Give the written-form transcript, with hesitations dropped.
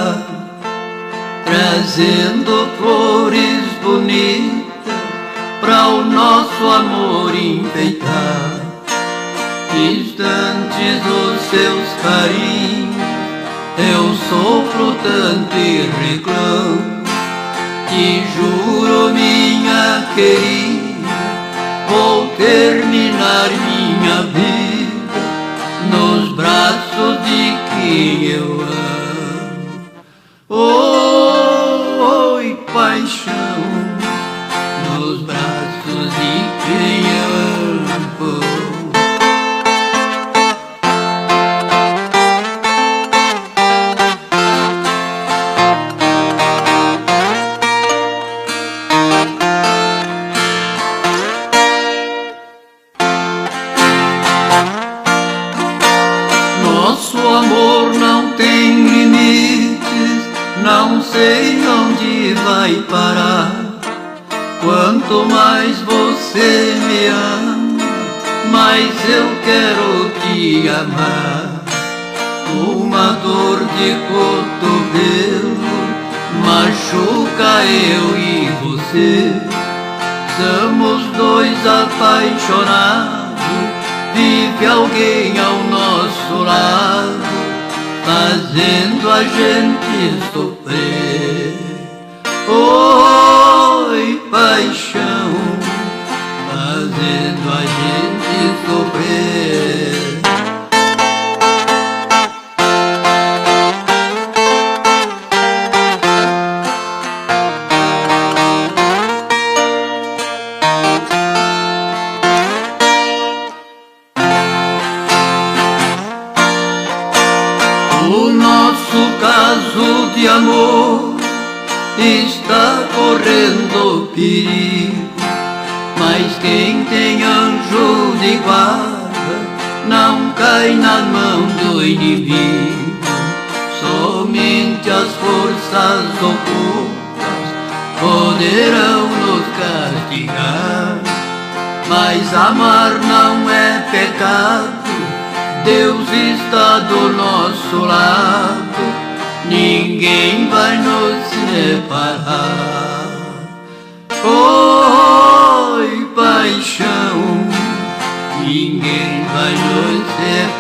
chegar, trazendo flores bonitas para o nosso amor enfeitar. Distantes dos seus carinhos, eu sofro tanto e reclamo. Te juro, minha querida, vou terminar minha vida nos braços de quem eu amo. Oi, paixão, nos braços de quem eu amo. Nosso amor não tem limites, não sei onde vai parar. Quanto mais você me ama, mais eu quero te amar. Uma dor de cotovelo machuca eu e você. Somos dois apaixonados, vive alguém ao nosso lado, fazendo a gente sofrer. Oi, paixão, fazendo a gente sofrer. O nosso caso de amor está correndo perigo, mas quem tem anjo de guarda não cai na mão do inimigo. Somente as forças ocultas poderão nos castigar, mas amar não é pecado. Deus está do nosso lado, ninguém vai nos separar. Oi, paixão, ninguém vai nos separar.